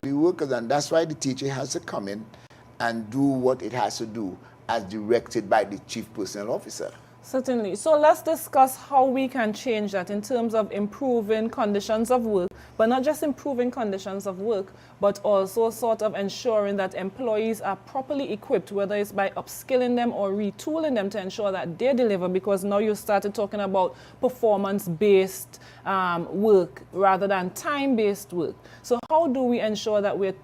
to the workers, and that's why the teacher has to come in and do what it has to do as directed by the chief personnel officer. Certainly. So let's discuss how we can change that in terms of improving conditions of work, but not just improving conditions of work, but also sort of ensuring that employees are properly equipped, whether it's by upskilling them or retooling them to ensure that they deliver, because now you started talking about performance-based work rather than time-based work. So how do we ensure that we're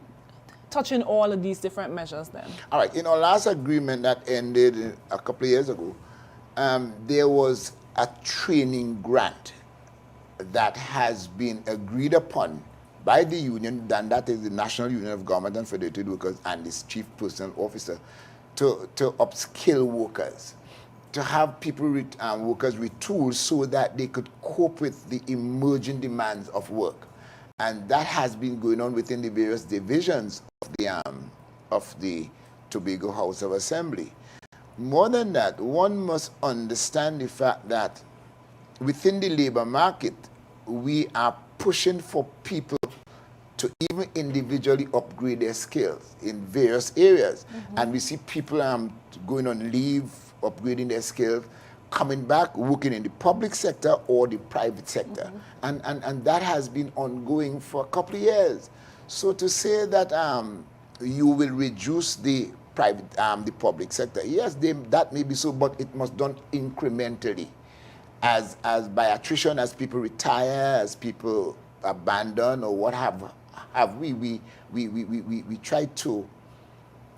touching all of these different measures then? All right. In our last agreement that ended a couple of years ago, there was a training grant that has been agreed upon by the union, and that is the National Union of Government and Federated Workers and its chief personnel officer, to upskill workers, to have people, workers retooled so that they could cope with the emerging demands of work. And that has been going on within the various divisions of the Tobago House of Assembly. More than that, one must understand the fact that within the labor market, we are pushing for people to even individually upgrade their skills in various areas. And we see people going on leave, upgrading their skills, coming back, working in the public sector or the private sector. And that has been ongoing for a couple of years. So to say that you will reduce the private, the public sector, yes, that may be so, but it must be done incrementally, as by attrition, as people retire, as people abandon, or what have we try to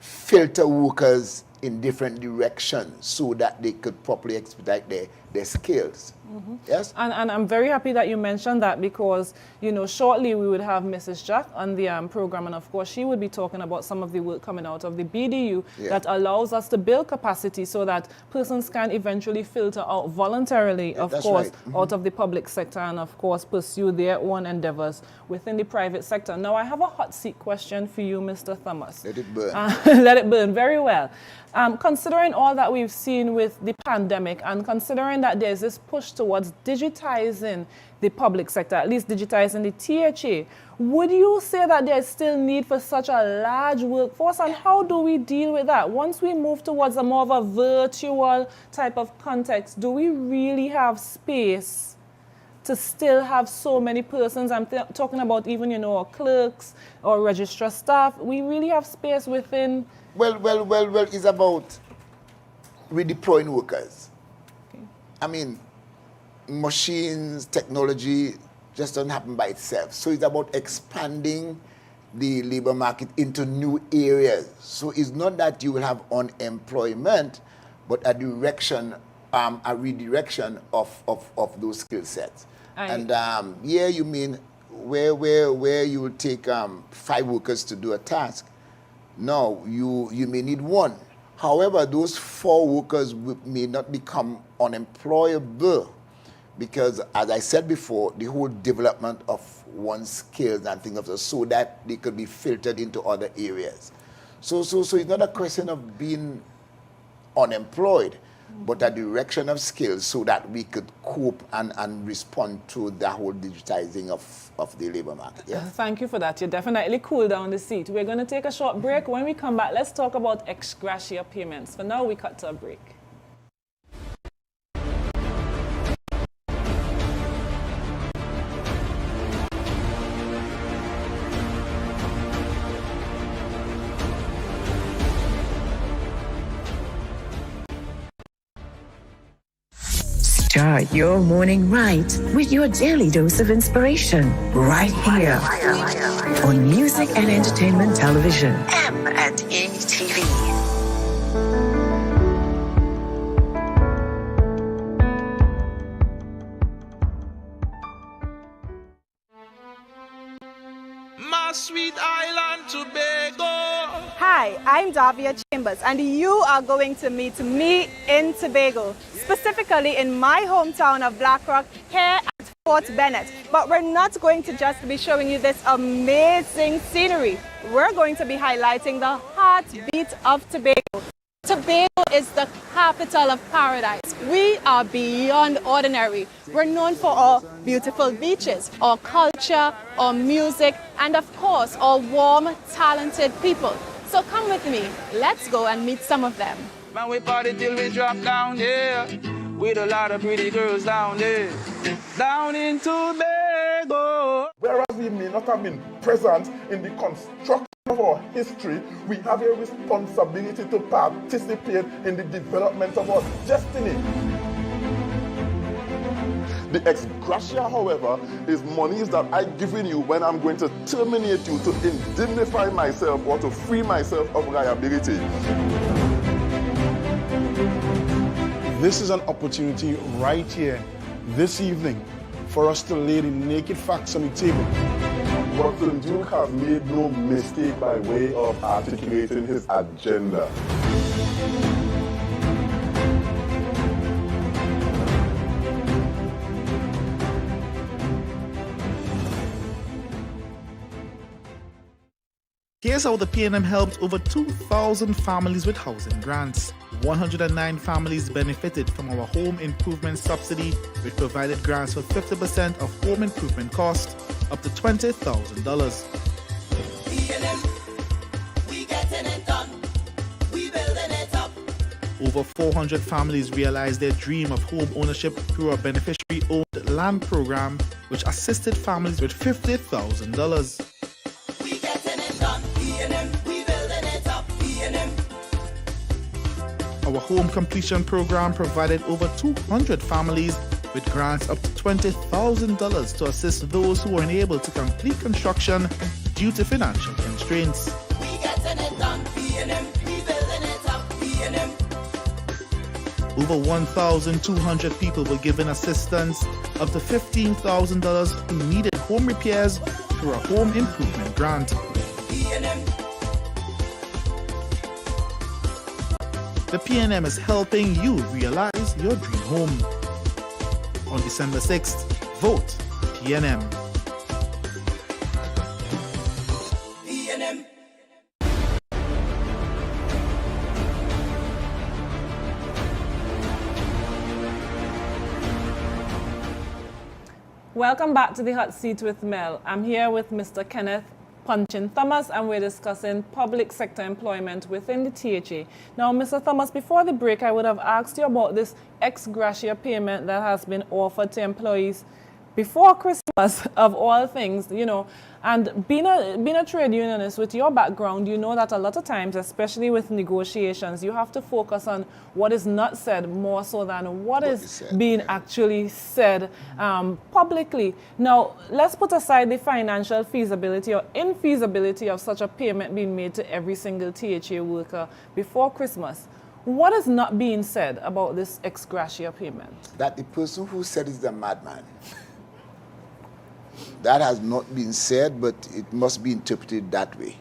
filter workers in different directions so that they could properly expedite their skills. Yes? And I'm very happy that you mentioned that, because, you know, shortly we would have Mrs. Jack on the program, and of course she would be talking about some of the work coming out of the BDU that allows us to build capacity so that persons can eventually filter out voluntarily, of course, out of the public sector, and of course pursue their own endeavors within the private sector. Now I have a hot seat question for you, Mr. Thomas. Let it burn. Let it burn, very well. Considering all that we've seen with the pandemic, and considering that there's this push towards digitizing the public sector, at least digitizing the THA, would you say that there's still need for such a large workforce, and how do we deal with that? Once we move towards a more of a virtual type of context, do we really have space to still have so many persons? I'm talking about even, you know, clerks or registrar staff. We really have space within... Well, it's about redeploying workers. Okay. I mean, machines, technology just doesn't happen by itself. So it's about expanding the labor market into new areas. So it's not that you will have unemployment, but a direction, a redirection of those skill sets. And yeah, you mean where you will take 5 workers to do a task. No, you may need 1. However, those 4 workers may not become unemployable, because, as I said before, the whole development of one's skills and things of that, so that they could be filtered into other areas. So it's not a question of being unemployed, but a direction of skills so that we could cope and respond to the whole digitizing of the labor market. Yeah? Thank you for that. You definitely cool down the seat. We're going to take a short break. When we come back, let's talk about ex gratia payments. For now, we cut to a break. Start your morning right with your daily dose of inspiration right here on Music and Entertainment Television, M&ETV. My sweet island Tobago. Hi, I'm Davia Chambers, and you are going to meet me in Tobago, specifically in my hometown of Blackrock, here at Fort Bennett. But we're not going to just be showing you this amazing scenery. We're going to be highlighting the heartbeat of Tobago. Tobago is the capital of paradise. We are beyond ordinary. We're known for our beautiful beaches, our culture, our music, and of course, our warm, talented people. So come with me. Let's go and meet some of them. Man, we party till we drop down here with a lot of pretty girls down there. Down in Tobago. Whereas we may not have been present in the construction of our history, we have a responsibility to participate in the development of our destiny. The ex gratia, however, is monies that I've given you when I'm going to terminate you to indemnify myself or to free myself of liability. This is an opportunity right here, this evening, for us to lay the naked facts on the table. Watson Duke has made no mistake by way of articulating his agenda. Here's how the P&M helped over 2,000 families with housing grants. 109 families benefited from our home improvement subsidy, which provided grants for 50% of home improvement costs up to $20,000. P&M, we getting it done. We building it up. Over 400 families realized their dream of home ownership through a beneficiary-owned land program, which assisted families with $50,000. We getting it done. P&M, we building it up. P&M. Our home completion program provided over 200 families with grants up to $20,000 to assist those who were unable to complete construction due to financial constraints. We getting it done. P&M, we building it up. P&M. Over 1,200 people were given assistance up to $15,000 who needed home repairs through a home improvement grant. P&M. The P&M is helping you realize your dream home. On December 6th, vote P&M. P&M. Welcome back to the Hot Seat with Mel. I'm here with Mr. Kenneth Punchin Thomas, and we're discussing public sector employment within the THA. Now, Mr. Thomas, before the break, I would have asked you about this ex gratia payment that has been offered to employees before Christmas, of all things, you know. And being a trade unionist, with your background, you know that a lot of times, especially with negotiations, you have to focus on what is not said more so than what is being actually said publicly. Now, let's put aside the financial feasibility or infeasibility of such a payment being made to every single THA worker before Christmas. What is not being said about this ex gratia payment? That the person who said is a madman. That has not been said, but it must be interpreted that way.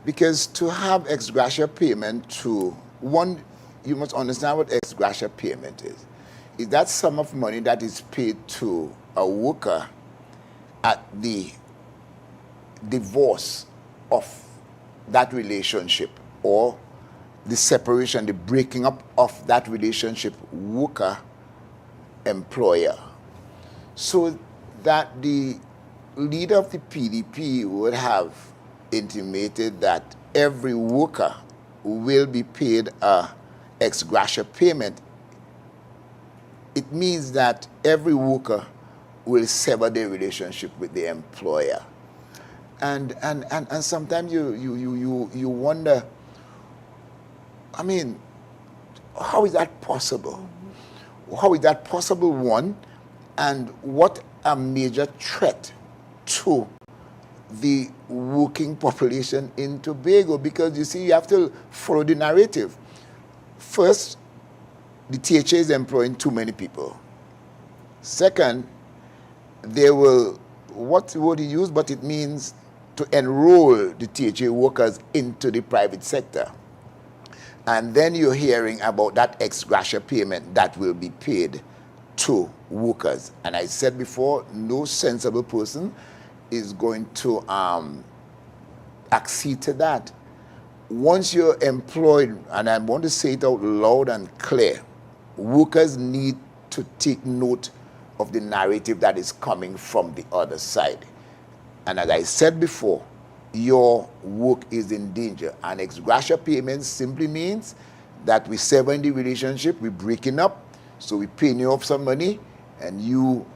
Because to have ex gratia payment to one, you must understand what ex gratia payment is. Is that sum of money that is paid to a worker at the divorce of that relationship or the separation, the breaking up of that relationship, worker-employer. So that the leader of the PDP would have intimated that every worker will be paid a ex gratia payment. It means that every worker will sever their relationship with the employer. And sometimes you wonder, I mean, how is that possible? How is that possible, one? And what a major threat to the working population in Tobago, because you see, you have to follow the narrative. First, the THA is employing too many people. Second, they will, what word he used, but it means to enroll the THA workers into the private sector. And then you're hearing about that ex gratia payment that will be paid to workers. And I said before, no sensible person is going to accede to that. once you're employed, and I want to say it out loud and clear, workers need to take note of the narrative that is coming from the other side. And as I said before, your work is in danger. And ex gratia payment simply means that we sever in the relationship, we're breaking up, so we're paying you off some money, and you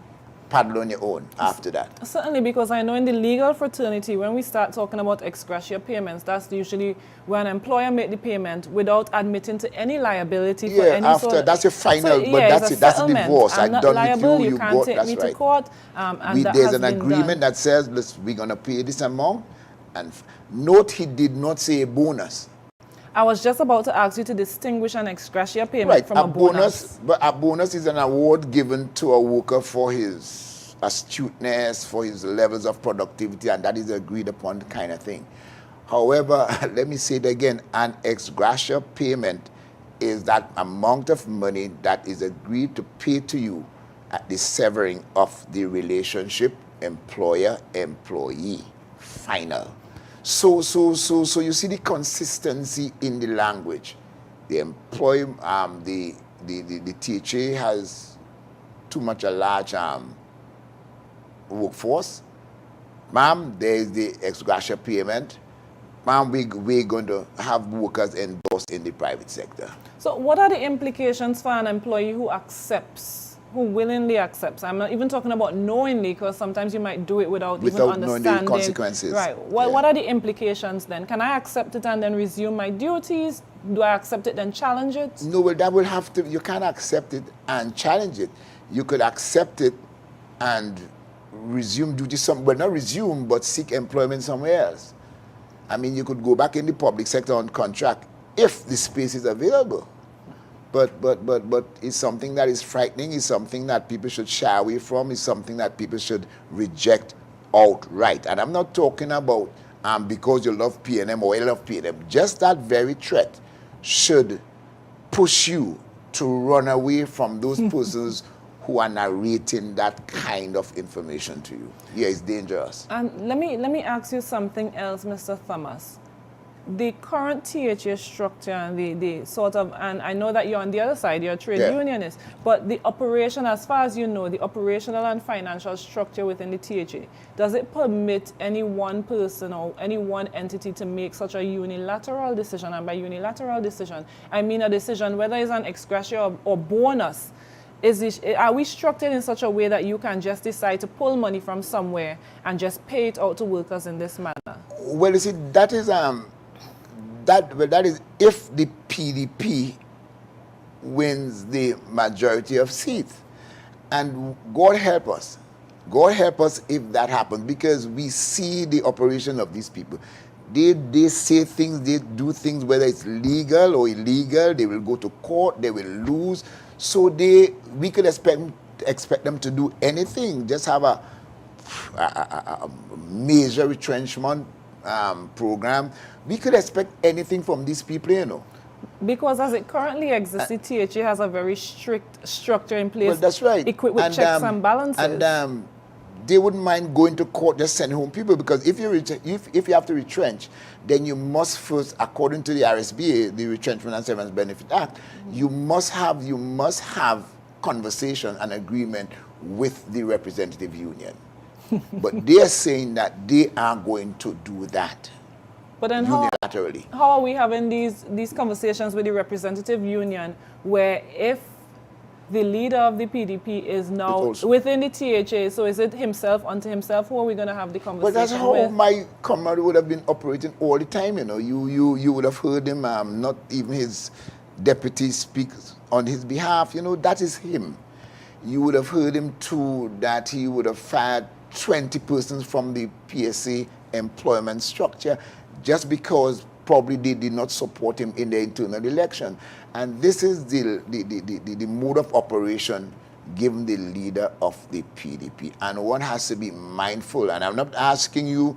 paddle on your own after that. Certainly, because I know in the legal fraternity, when we start talking about ex gratia payments, that's usually when an employer make the payment without admitting to any liability for any after, sort of... that's your final, So, but yeah, that's it's it, that's a settlement. divorce. I'm I not done liable, with you you can't got, take that's me right. to court, and that There's has an been agreement done. that says, listen, we're going to pay this amount, and note he did not say a bonus. I was just about to ask you to distinguish an ex gratia payment from a bonus. But a bonus is an award given to a worker for his astuteness, for his levels of productivity, and that is agreed upon kind of thing. However, let me say it again, an ex gratia payment is that amount of money that is agreed to pay to you at the severing of the relationship, employer-employee, final. So you see the consistency in the language. The THA has too much a large workforce. Ma'am, there is the ex gratia payment. Ma'am, we're going to have workers endorsed in the private sector. So what are the implications for an employee who accepts, who willingly accepts? I'm not even talking about knowingly, because sometimes you might do it without even understanding. Knowing the consequences. Right. What are the implications then? Can I accept it and then resume my duties? Do I accept it then challenge it? No, well, that will have to, you can't accept it and challenge it. You could accept it and resume duties, well, not resume, but seek employment somewhere else. I mean, you could go back in the public sector on contract if the space is available. But it's something that is frightening, it's something that people should shy away from, it's something that people should reject outright. And I'm not talking about because you love PNM or I love PNM. Just that very threat should push you to run away from those persons who are narrating that kind of information to you. Yeah, it's dangerous. And let me ask you something else, Mr. Thomas. The current THA structure and the sort of, and I know that you're on the other side, you're a trade unionist, but the operation, as far as you know, the operational and financial structure within the THA, does it permit any one person or any one entity to make such a unilateral decision? And by unilateral decision, I mean a decision whether it's an ex gratia or bonus. Are we structured in such a way that you can just decide to pull money from somewhere and just pay it out to workers in this manner? Well, you see, that is if the PDP wins the majority of seats. And God help us if that happens, because we see the operation of these people. They say things, they do things, whether it's legal or illegal, they will go to court, they will lose. So we could expect them to do anything, just have a major retrenchment program. We could expect anything from these people, you know. Because as it currently exists, the THA has a very strict structure in place. Well, that's right. Equipped with checks and balances. And they wouldn't mind going to court, just sending home people, because if you have to retrench, then you must first, according to the RSBA, the Retrenchment and Severance Benefit Act, you must have conversation and agreement with the representative union. But they are saying that they are going to do that. But then unilaterally. How are we having these conversations with the representative union, where if the leader of the PDP is now within the THA, so is it himself unto himself? Who are we going to have the conversation with? But that's how my comrade would have been operating all the time, you know. You would have heard him, not even his deputy speak on his behalf, you know, that is him. You would have heard him too, that he would have fired 20 persons from the PSA employment structure just because probably they did not support him in the internal election. And this is the mode of operation given the leader of the PDP. And one has to be mindful, and I'm not asking you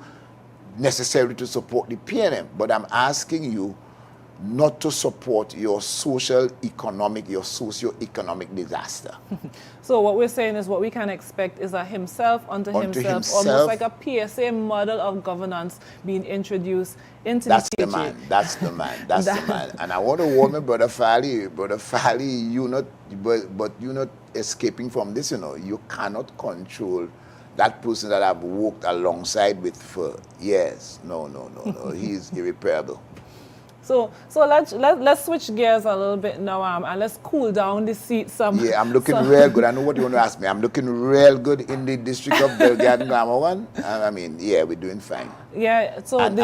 necessarily to support the PNM, but I'm asking you not to support your socio-economic disaster. So what we're saying is what we can expect is a himself unto himself, almost himself. like a PSA model of governance being introduced into That's the the THA. man. That's the man. That's the man. And I want to warn my brother Fally, you not, but you not escaping from this. You know, you cannot control that person that I've worked alongside with for years. No. He's irreparable. So let's switch gears a little bit now, and let's cool down the seat some. Yeah, I'm looking real good. I know what you want to ask me. I'm looking real good in the district of Belgrade and Gamawan. I mean, yeah, we're doing fine. Yeah. So and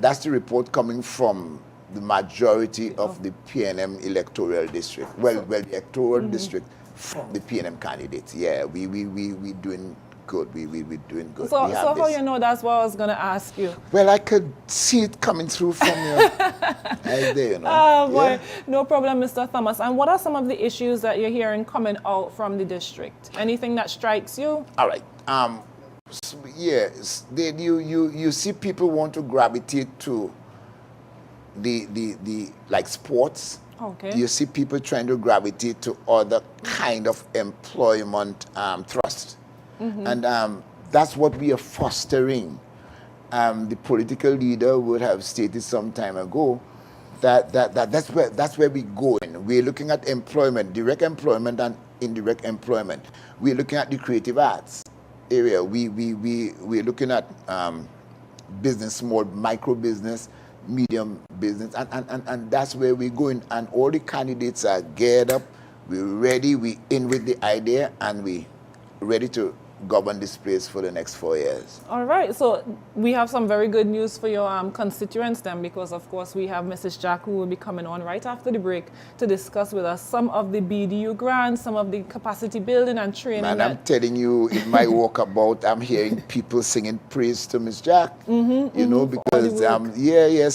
that's the report coming from the majority of the PNM electoral district. Well, the electoral district from the PNM candidates. Yeah, we doing good. We're doing good. So how you know that's what I was going to ask you? Well, I could see it coming through from you. Right there, you know. Oh, boy. Yeah. No problem, Mr. Thomas. And what are some of the issues that you're hearing coming out from the district? Anything that strikes you? All right. So, yes, you see people want to gravitate to the like sports. Okay. You see people trying to gravitate to other kind of employment thrust. And that's what we are fostering. The political leader would have stated some time ago that's where we're going. We're looking at employment, direct employment and indirect employment. We're looking at the creative arts area. We're looking at business, small micro business, medium business, and that's where we're going. And all the candidates are geared up. We're ready. We're in with the idea, and we're ready to govern this place for the next 4 years. All right, so we have some very good news for your constituents then, because of course we have Mrs. Jack who will be coming on right after the break to discuss with us some of the BDU grants, some of the capacity building and training. Man, I'm telling you, in my walkabout, I'm hearing people singing praise to Miss Jack. You know, because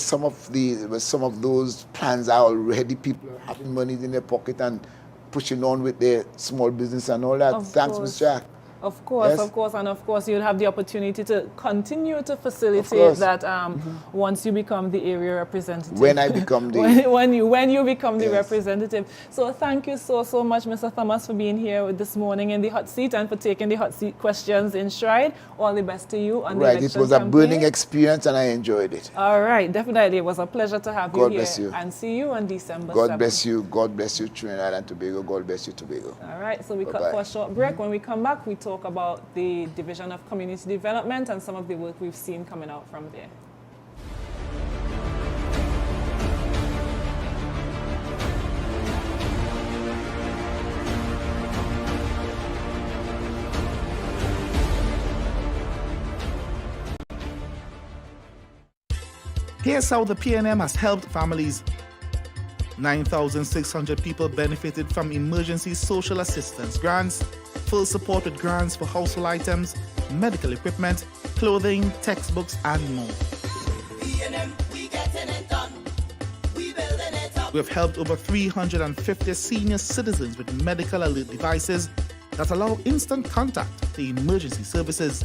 some of those plans are already, people are having money in their pocket and pushing on with their small business and all that. Thanks, Miss Jack. Of course, Yes. and of course you'll have the opportunity to continue to facilitate that once you become the area representative. When I become the... when you become the Yes. representative. So thank you so much, Mr. Thomas, for being here this morning in the hot seat and for taking the hot seat questions in stride. All the best to you on the Right, election it was a campaign. burning experience and I enjoyed it. All right, definitely. It was a pleasure to have you God here. bless you. And see you on December God 7th. bless you. God bless you, Trinidad and Tobago. God bless you, Tobago. All right, so we cut Bye-bye. for a short break. When we come back, we talk about the Division of Community Development and some of the work we've seen coming out from there. Here's how the PNM has helped families. 9,600 people benefited from emergency social assistance grants, full support with grants for household items, medical equipment, clothing, textbooks, and more. PNM, we getting it done. We building it up. We have helped over 350 senior citizens with medical alert devices that allow instant contact to emergency services.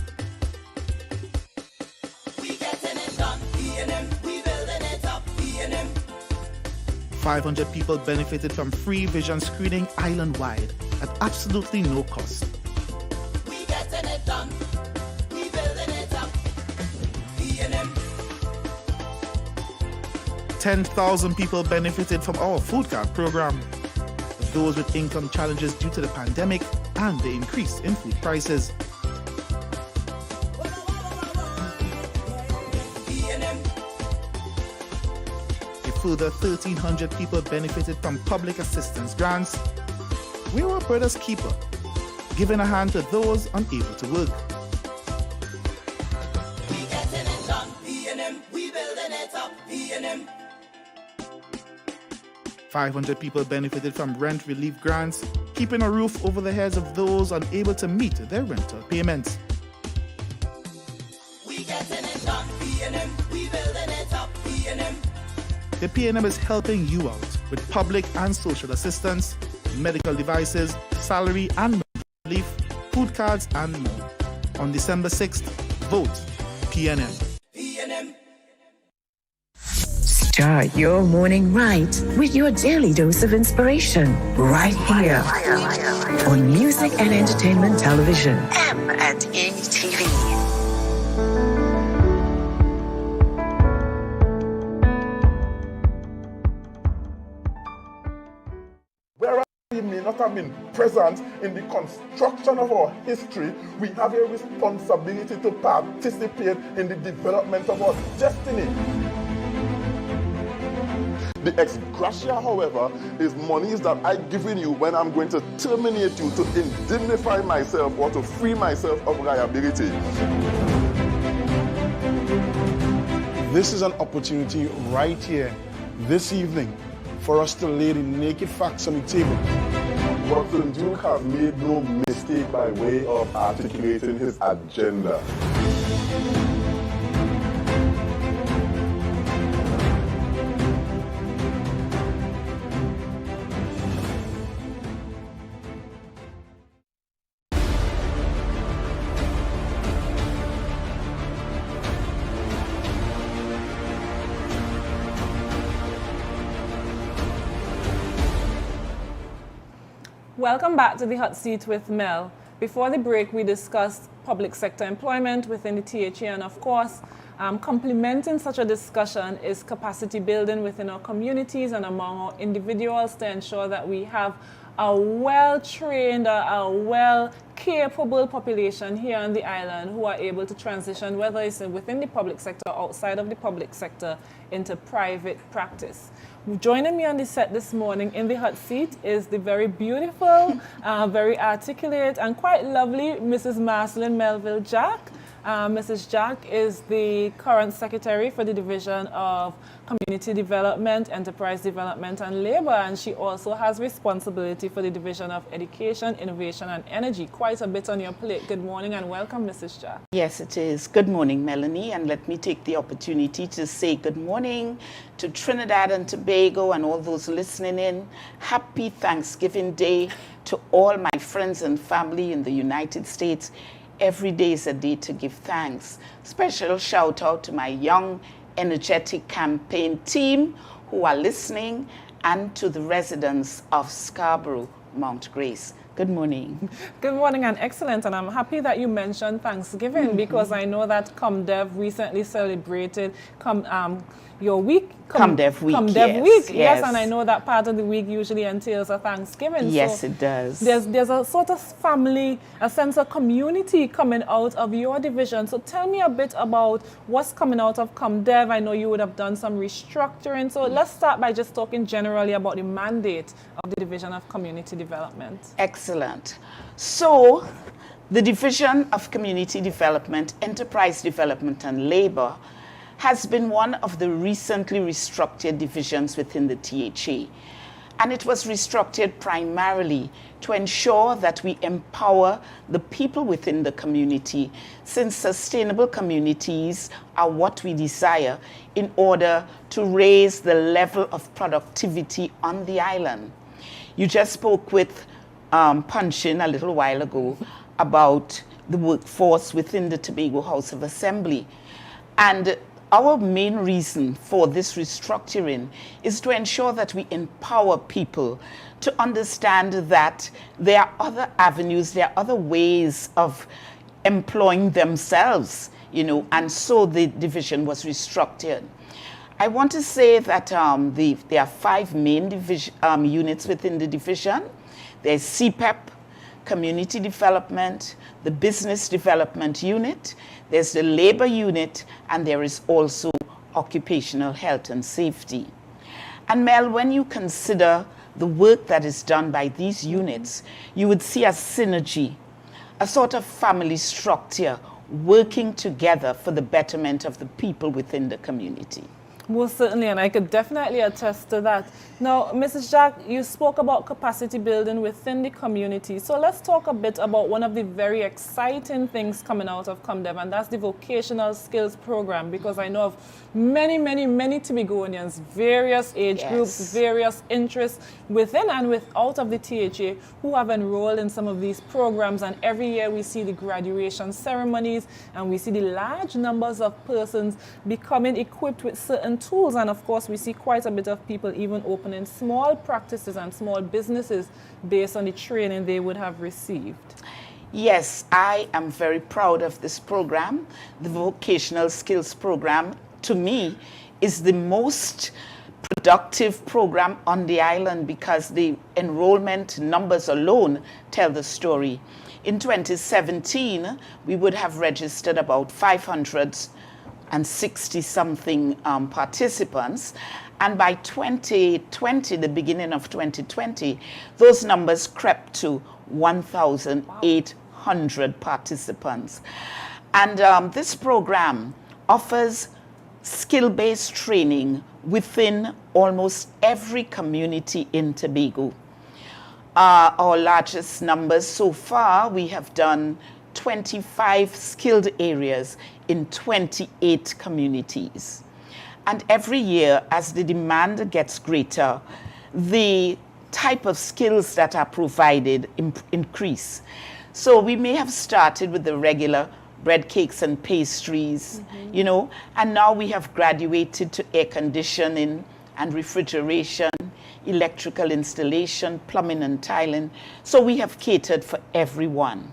We getting it done. PNM, we building it up. PNM. 500 people benefited from free vision screening island-wide at absolutely no cost. We getting it done. We building it up. PNM. 10,000 people benefited from our food card program. Those with income challenges due to the pandemic and the increase in food prices. PNM. A further 1,300 people benefited from public assistance grants. We're our brother's keeper, giving a hand to those unable to work. We getting it done. PNM, we building it up. PNM. 500 people benefited from rent relief grants, keeping a roof over the heads of those unable to meet their rental payments. We getting it done. PNM, we building it up. PNM. The PNM is helping you out with public and social assistance, medical devices, salary and rent relief, food cards, and more. On December 6th, vote PNM. PNM. Start your morning right with your daily dose of inspiration right here on Music and Entertainment Television, M&ETV. Whereas we may not have been present in the construction of our history, we have a responsibility to participate in the development of our destiny. The ex gratia, however, is monies that I've given you when I'm going to terminate you to indemnify myself or to free myself of liability. This is an opportunity right here, this evening, for us to lay the naked facts on the table. Watson Duke has made no mistake by way of articulating his agenda. Welcome back to the Hot Seat with Mel. Before the break, we discussed public sector employment within the THA, and of course, complementing such a discussion is capacity building within our communities and among our individuals to ensure that we have a well-trained, a well-capable population here on the island who are able to transition, whether it's within the public sector or outside of the public sector, into private practice. Joining me on the set this morning in the hot seat is the very beautiful, very articulate, and quite lovely Mrs. Marceline Melville Jack. Mrs. Jack is the current secretary for the Division of Community Development, Enterprise Development and Labor, and she also has responsibility for the Division of Education, Innovation and Energy. Quite a bit on your plate. Good morning and welcome, Mrs. Jack. Yes, it is. Good morning, Melanie, and let me take the opportunity to say good morning to Trinidad and Tobago and all those listening in. Happy Thanksgiving Day to all my friends and family in the United States. Every day is a day to give thanks. Special shout out to my young, energetic campaign team who are listening, and to the residents of Scarborough, Mount Grace. Good morning. Good morning and excellent. And I'm happy that you mentioned Thanksgiving because I know that ComDev recently celebrated your week. ComDev week. ComDev week. Yes, and I know that part of the week usually entails a Thanksgiving. Yes, so it does. There's a sort of family, a sense of community coming out of your division. So tell me a bit about what's coming out of ComDev. I know you would have done some restructuring. So let's start by just talking generally about the mandate of the Division of Community Development. Excellent. So the Division of Community Development, Enterprise Development and Labor has been one of the recently restructured divisions within the THA. And it was restructured primarily to ensure that we empower the people within the community, since sustainable communities are what we desire in order to raise the level of productivity on the island. You just spoke with Punchin a little while ago about the workforce within the Tobago House of Assembly. And our main reason for this restructuring is to ensure that we empower people to understand that there are other avenues, there are other ways of employing themselves, you know, and so the division was restructured. I want to say that there are 5 main units within the division. There's CPEP, Community Development, the Business Development Unit, there's the Labor Unit, and there is also Occupational Health and Safety. And Mel, when you consider the work that is done by these units, you would see a synergy, a sort of family structure working together for the betterment of the people within the community. Most certainly, and I could definitely attest to that. Now, Mrs. Jack, you spoke about capacity building within the community. So let's talk a bit about one of the very exciting things coming out of ComDev, and that's the vocational skills program, because I know of many Tobagoanians, various age groups, various interests within and without of the THA who have enrolled in some of these programs, and every year we see the graduation ceremonies and we see the large numbers of persons becoming equipped with certain certain tools. And of course, we see quite a bit of people even opening small practices and small businesses based on the training they would have received. Yes, I am very proud of this program. The Vocational Skills Program, to me, is the most productive program on the island because the enrollment numbers alone tell the story. In 2017, we would have registered about 560 something participants. And by 2020, the beginning of 2020, those numbers crept to 1,800 participants. And this program offers skill-based training within almost every community in Tobago. Our largest numbers so far, we have done 25 skilled areas in 28 communities. And every year, as the demand gets greater, the type of skills that are provided increase. So we may have started with the regular bread, cakes, and pastries, you know, and now we have graduated to air conditioning and refrigeration, electrical installation, plumbing and tiling. So we have catered for everyone.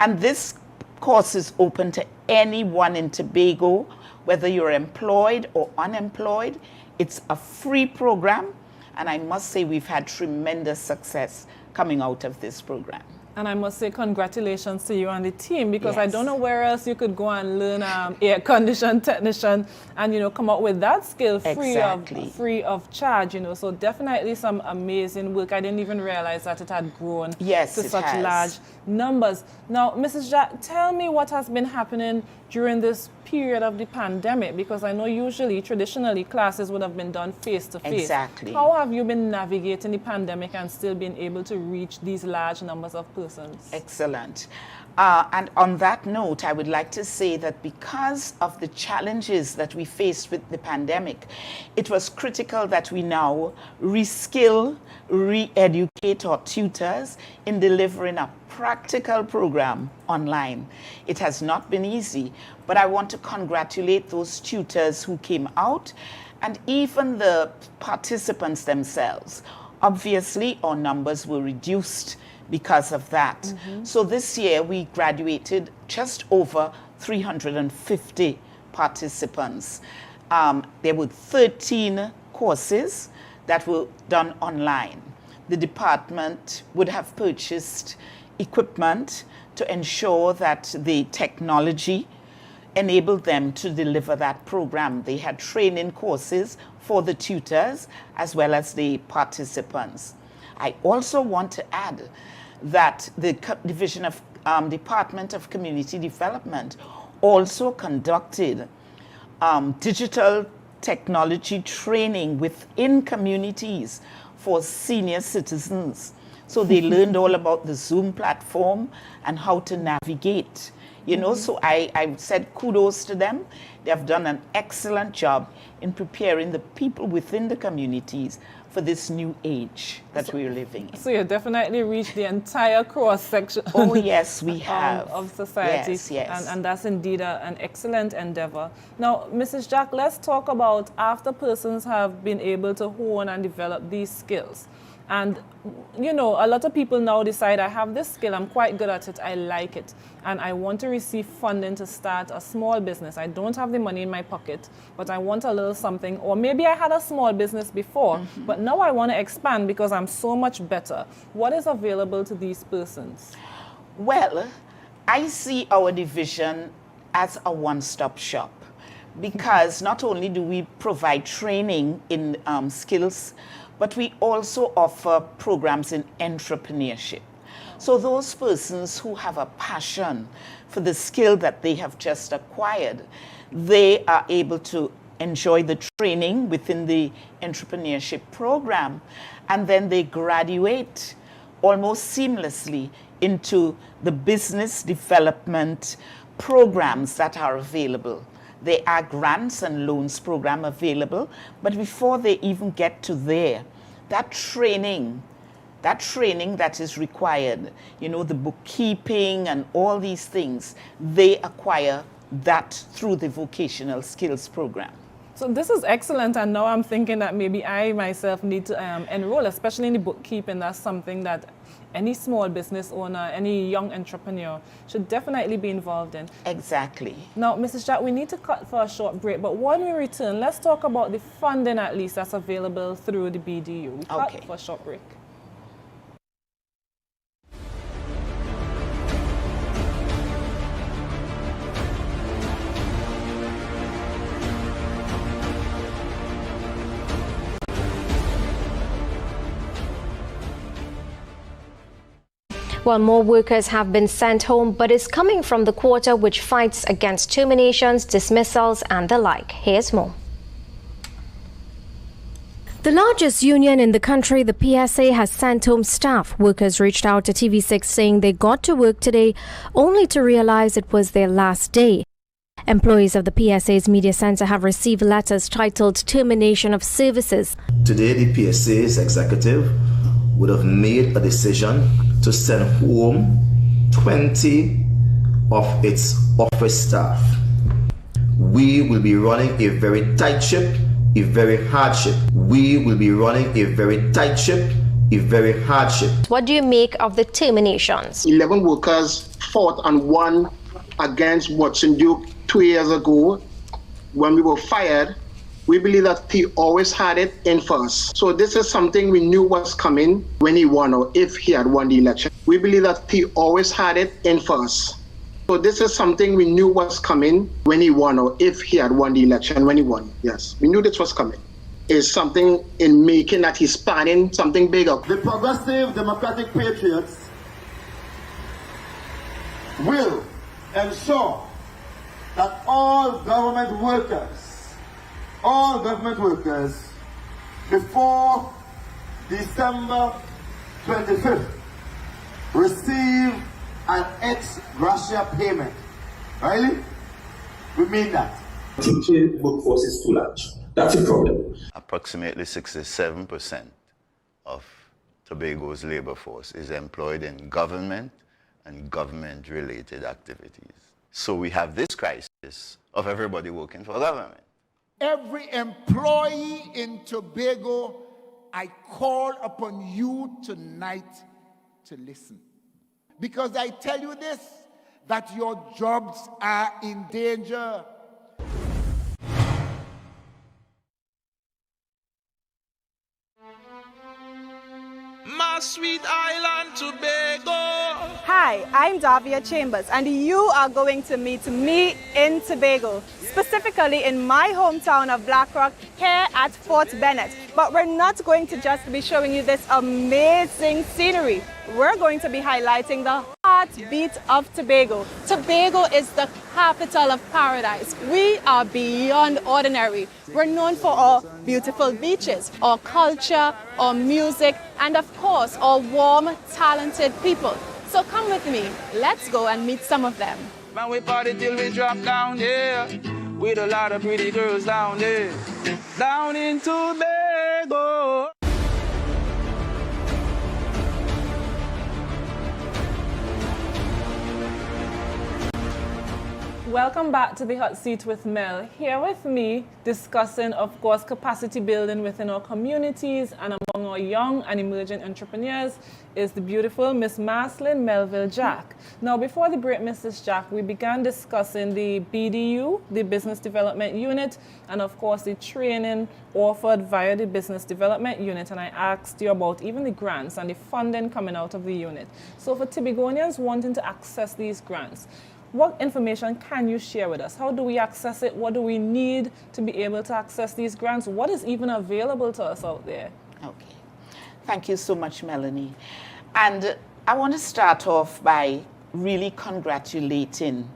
And this course is open to anyone in Tobago, whether you're employed or unemployed. It's a free program, and I must say we've had tremendous success coming out of this program. And I must say congratulations to you and the team, because I Yes. don't know where else you could go and learn air condition technician and, you know, come up with that skill free of charge, you know. So definitely some amazing work. I didn't even realize that it had grown to such large numbers. Now, Mrs. Jack, tell me what has been happening during this period of the pandemic, because I know usually, traditionally, classes would have been done face-to-face. Exactly. How have you been navigating the pandemic and still being able to reach these large numbers of persons? Excellent. And on that note, I would like to say that because of the challenges that we faced with the pandemic, it was critical that we now reskill, re-educate our tutors in delivering a practical program online. It has not been easy, but I want to congratulate those tutors who came out and even the participants themselves. Obviously, our numbers were reduced because of that. So this year we graduated just over 350 participants. There were 13 courses that were done online. The department would have purchased equipment to ensure that the technology enabled them to deliver that program. They had training courses for the tutors as well as the participants. I also want to add that the Division of Department of Community Development also conducted digital technology training within communities for senior citizens. So they learned all about the Zoom platform and how to navigate. You know, so I said kudos to them. They have done an excellent job in preparing the people within the communities for this new age that we're living in. So you definitely reached the entire cross-section. Oh, yes, we have. Of society. Yes, yes. And that's indeed an excellent endeavor. Now, Mrs. Jack, let's talk about after persons have been able to hone and develop these skills. And, you know, a lot of people now decide, I have this skill, I'm quite good at it, I like it, and I want to receive funding to start a small business. I don't have the money in my pocket, but I want a little something. Or maybe I had a small business before, but now I want to expand because I'm so much better. What is available to these persons? Well, I see our division as a one-stop shop, because not only do we provide training in skills, but we also offer programs in entrepreneurship. So those persons who have a passion for the skill that they have just acquired, they are able to enjoy the training within the entrepreneurship program, and then they graduate almost seamlessly into the business development programs that are available. There are grants and loans program available, but before they even get to there, that training that is required, you know, the bookkeeping and all these things, they acquire that through the vocational skills program. So this is excellent, and now I'm thinking that maybe I myself need to enroll, especially in the bookkeeping. That's something that any small business owner, any young entrepreneur should definitely be involved in. Exactly. Now, Mrs. Jack, we need to cut for a short break, but when we return, let's talk about the funding at least that's available through the BDU. We cut for a short break. Well, more workers have been sent home, but it's coming from the quarter which fights against terminations, dismissals, and the like. Here's more. The largest union in the country, the PSA, has sent home staff. Workers reached out to TV6 saying they got to work today only to realize it was their last day. Employees of the PSA's media center have received letters titled Termination of Services. Today, the PSA's executive would have made a decision to send home 20 of its office staff. We will be running a very tight ship, a very hard ship. We will be running a very tight ship, a very hard ship. What do you make of the terminations? 11 workers fought and won against Watson Duke 2 years ago when we were fired. We believe that he always had it in for us. So this is something we knew was coming when he won, or if he had won the election. We believe that he always had it in for us. So this is something we knew was coming when he won, or if he had won the election when he won. Yes, we knew this was coming. It's something in making that he's planning something bigger. The Progressive Democratic Patriots will ensure that all government workers before December 25th receive an ex-gratia payment. Really? We mean that. Teaching workforce is too large. That's a problem. Approximately 67% of Tobago's labor force is employed in government and government-related activities. So we have this crisis of everybody working for government. Every employee in Tobago, I call upon you tonight to listen. Because I tell you this, that your jobs are in danger. My sweet island Tobago. Hi, I'm Davia Chambers, and you are going to meet me in Tobago, specifically in my hometown of Black Rock, here at Fort Bennett. But we're not going to just be showing you this amazing scenery. We're going to be highlighting the heartbeat of Tobago. Tobago is the capital of paradise. We are beyond ordinary. We're known for our beautiful beaches, our culture, our music, and of course, our warm, talented people. So come with me. Let's go and meet some of them. Man, we party till we drop down here, with a lot of pretty girls down there, down in Tobago. Welcome back to the Hot Seat with Mel. Here with me discussing, of course, capacity building within our communities and among our young and emerging entrepreneurs is the beautiful Miss Marcelin Melville Jack. Now, before the break, Mrs. Jack, we began discussing the BDU, the Business Development Unit, and of course the training offered via the Business Development Unit, and I asked you about even the grants and the funding coming out of the unit. So for Tobagonians wanting to access these grants, what information can you share with us? How do we access it? What do we need to be able to access these grants? What is even available to us out there? Okay. Thank you so much, Melanie. And I want to start off by really congratulating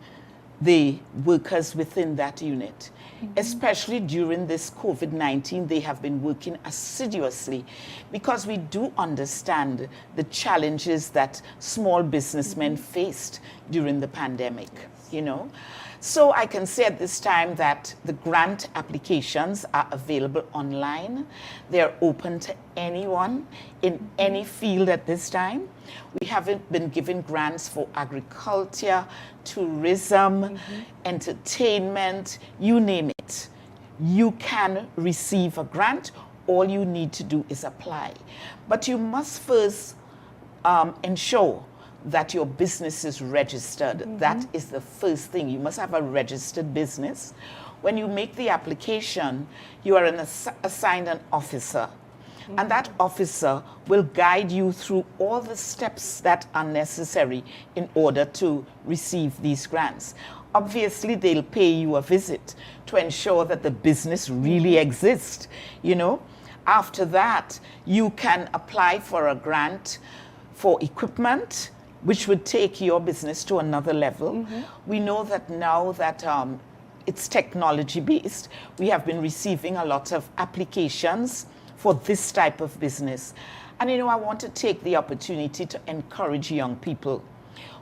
the workers within that unit. Especially during this COVID-19, they have been working assiduously because we do understand the challenges that small businessmen faced during the pandemic, you know. So I can say at this time that the grant applications are available online. They're open to anyone in any field at this time. We haven't been given grants for agriculture, tourism, entertainment, you name it. you can receive a grant. All you need to do is apply. But you must first ensure that your business is registered. That is the first thing. You must have a registered business. When you make the application, you are assigned an officer. And that officer will guide you through all the steps that are necessary in order to receive these grants. Obviously, they'll pay you a visit to ensure that the business really exists, you know. After that, you can apply for a grant for equipment, which would take your business to another level. We know that now that it's technology-based, we have been receiving a lot of applications for this type of business. And you know, I want to take the opportunity to encourage young people.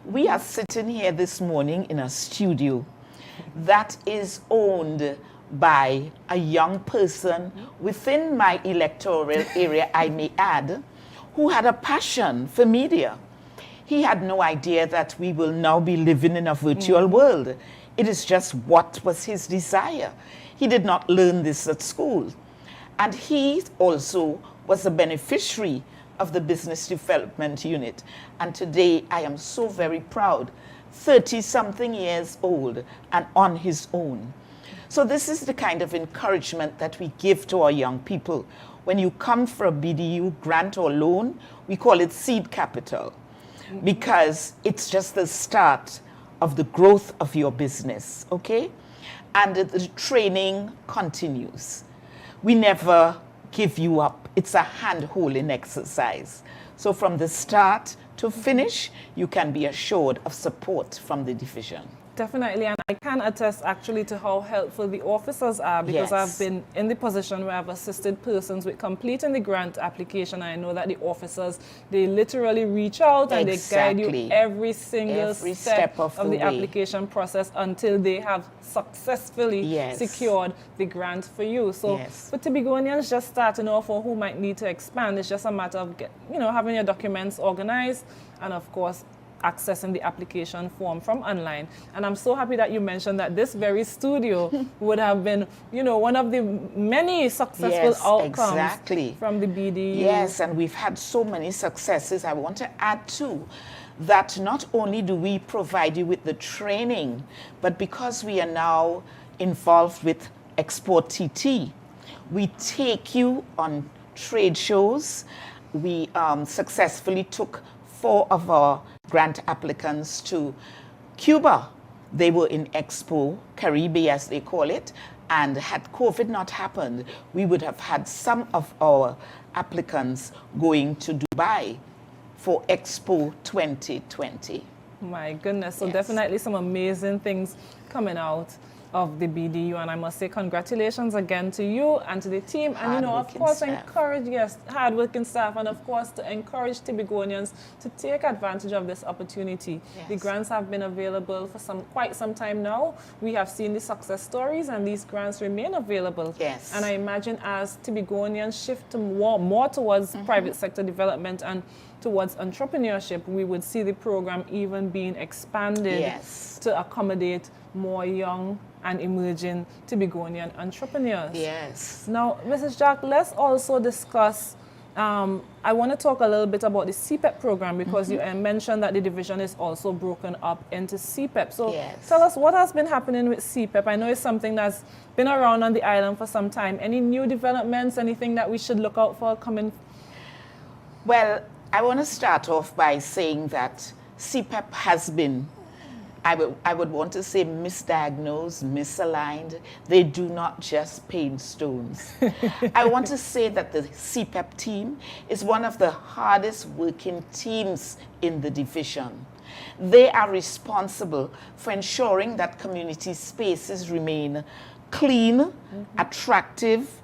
We are sitting here this morning in a studio that is owned by a young person within my electoral area, I may add, who had a passion for media. He had no idea that we will now be living in a virtual world. It is just what was his desire. He did not learn this at school. And he also was a beneficiary of the Business Development Unit. And today I am so very proud, 30-something years old and on his own. So this is the kind of encouragement that we give to our young people. When you come for a BDU grant or loan, we call it seed capital, because it's just the start of the growth of your business, okay? And the training continues. We never give you up. It's a hand-holding exercise. So from the start to finish, you can be assured of support from the division. Definitely, and I can attest actually to how helpful the officers are, because I've been in the position where I've assisted persons with completing the grant application. I know that the officers, they literally reach out and they guide you every single step of the application process until they have successfully secured the grant for you. So for Tobagonians just starting off or who might need to expand, it's just a matter of having your documents organized and of course accessing the application form from online. And I'm so happy that you mentioned that this very studio would have been, one of the many successful outcomes from the BDU. Yes, and we've had so many successes. I want to add too that not only do we provide you with the training, but because we are now involved with Export TT, we take you on trade shows. We successfully took 4 of our grant applicants to Cuba. They were in Expo Caribe, as they call it, and had COVID not happened, we would have had some of our applicants going to Dubai for Expo 2020. My goodness, so definitely some amazing things coming out of the BDU, and I must say congratulations again to you and to the team, and of course encourage hardworking staff, and of course to encourage Tobagonians to take advantage of this opportunity. The grants have been available for quite some time now. We have seen the success stories, and these grants remain available. And I imagine as Tobagonians shift to more towards private sector development and towards entrepreneurship, we would see the program even being expanded to accommodate more young and emerging Tobagonian entrepreneurs. Now, Mrs. Jack, let's also discuss, I want to talk a little bit about the CPEP program, because you mentioned that the division is also broken up into CPEP. So tell us what has been happening with CPEP. I know it's something that's been around on the island for some time. Any new developments, anything that we should look out for coming? Well, I want to start off by saying that CPEP has been, I would want to say, misdiagnosed, misaligned. They do not just paint stones. I want to say that the CPEP team is one of the hardest working teams in the division. They are responsible for ensuring that community spaces remain clean, attractive.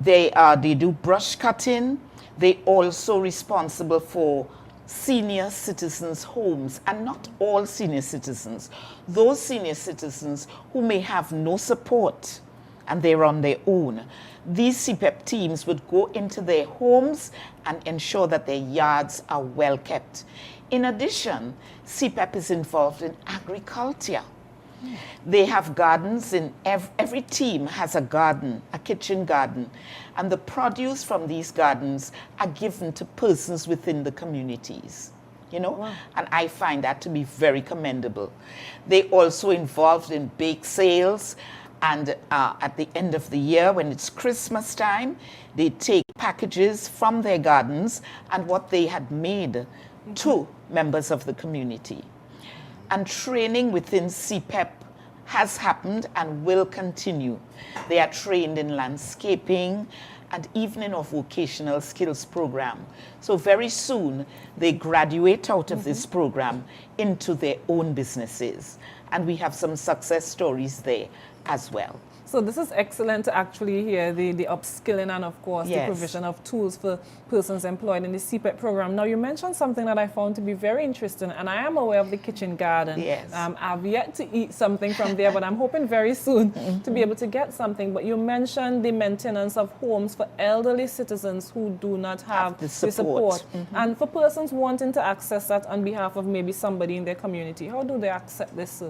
They do brush cutting. They also responsible for senior citizens' homes, and not all senior citizens. Those senior citizens who may have no support and they're on their own. These CPEP teams would go into their homes and ensure that their yards are well kept. In addition, CPEP is involved in agriculture. They have gardens in every team has a garden, a kitchen garden, and the produce from these gardens are given to persons within the communities. You know, and I find that to be very commendable. They also involved in bake sales, and at the end of the year, when it's Christmas time, they take packages from their gardens and what they had made to members of the community. And training within CPEP has happened and will continue. They are trained in landscaping and even in a vocational skills program. So very soon, they graduate out of this program into their own businesses. And we have some success stories there as well. So this is excellent to actually hear the upskilling and, of course, the provision of tools for persons employed in the CPEP program. Now, you mentioned something that I found to be very interesting, and I am aware of the kitchen garden. Yes. I've yet to eat something from there, but I'm hoping very soon to be able to get something. But you mentioned the maintenance of homes for elderly citizens who do not have the support. And for persons wanting to access that on behalf of maybe somebody in their community, how do they access this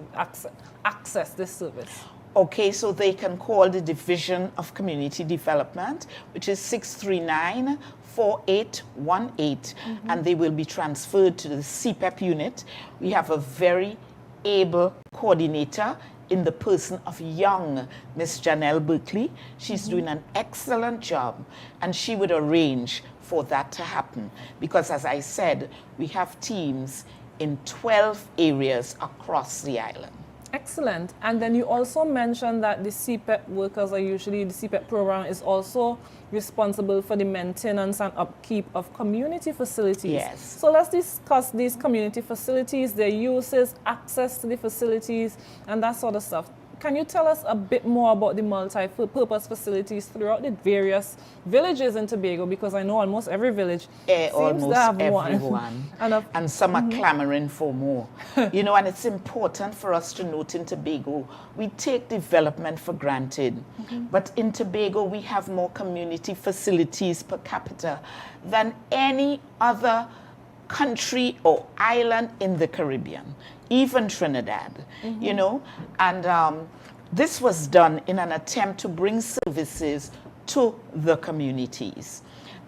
service? Okay, so they can call the Division of Community Development, which is 639-4818, and they will be transferred to the CPEP unit. We have a very able coordinator in the person of young Miss Janelle Berkeley. She's doing an excellent job, and she would arrange for that to happen. Because as I said, we have teams in 12 areas across the island. Excellent. And then you also mentioned that the CPEP workers are usually, the CPEP program is also responsible for the maintenance and upkeep of community facilities. Yes. So let's discuss these community facilities, their uses, access to the facilities, and that sort of stuff. Can you tell us a bit more about the multi-purpose facilities throughout the various villages in Tobago? Because I know almost every village seems almost to have everyone. one. And some are clamoring for more. You know, and it's important for us to note in Tobago, we take development for granted. But in Tobago, we have more community facilities per capita than any other country or island in the Caribbean, even Trinidad, you know. And this was done in an attempt to bring services to the communities.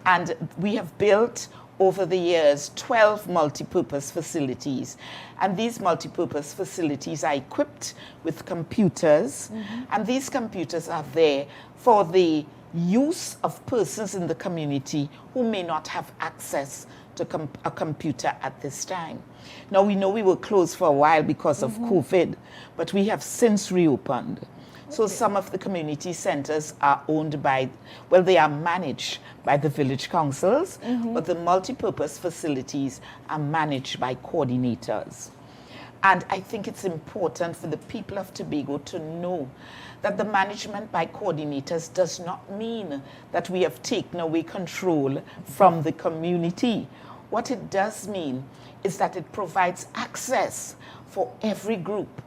And we have built over the years 12 multi-purpose facilities. And these multi-purpose facilities are equipped with computers. And these computers are there for the use of persons in the community who may not have access to a computer at this time. Now, we know we were closed for a while because of COVID, but we have since reopened. So some of the community centers are owned by, well, they are managed by the village councils, but the multi-purpose facilities are managed by coordinators. And I think it's important for the people of Tobago to know that the management by coordinators does not mean that we have taken away control from the community. What it does mean is that it provides access for every group,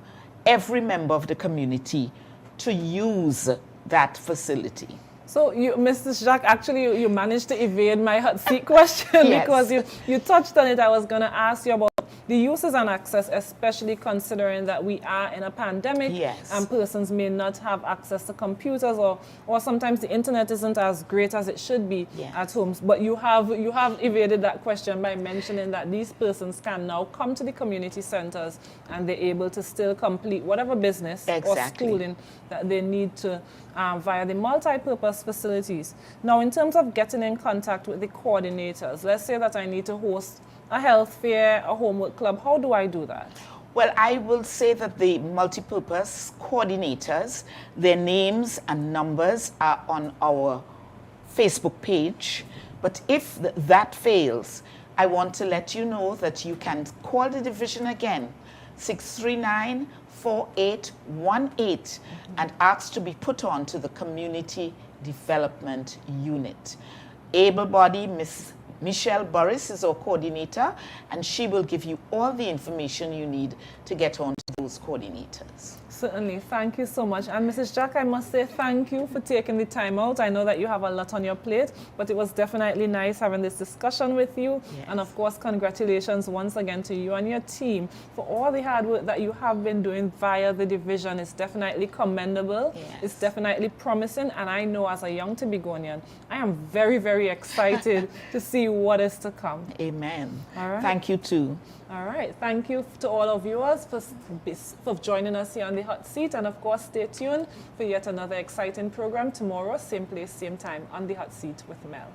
every member of the community to use that facility. So, Mr. Jacques, actually, you managed to evade my hot seat question because you touched on it. I was going to ask you about the uses and access, especially considering that we are in a pandemic and persons may not have access to computers, or sometimes the internet isn't as great as it should be at homes. But you have evaded that question by mentioning that these persons can now come to the community centers and they're able to still complete whatever business or schooling that they need to via the multi-purpose facilities. Now, in terms of getting in contact with the coordinators, let's say that I need to host a health fair, a homework club, how do I do that? Well, I will say that the multi-purpose coordinators, their names and numbers are on our Facebook page. But if that fails, I want to let you know that you can call the division again, 639-4818, and ask to be put on to the Community Development Unit. Able-bodied Miss Michelle Burris is our coordinator, and she will give you all the information you need to get on to those coordinators. Certainly. Thank you so much. And Mrs. Jack, I must say thank you for taking the time out. I know that you have a lot on your plate, but it was definitely nice having this discussion with you. Yes. And of course, congratulations once again to you and your team for all the hard work that you have been doing via the division. It's definitely commendable. Yes. It's definitely promising. And I know as a young Tobagonian, I am very, very excited to see what is to come. Amen. All right. Thank you too. All right. Thank you to all of viewers for joining us here on the hot seat. And of course, stay tuned for yet another exciting program tomorrow, same place, same time on the hot seat with Mel.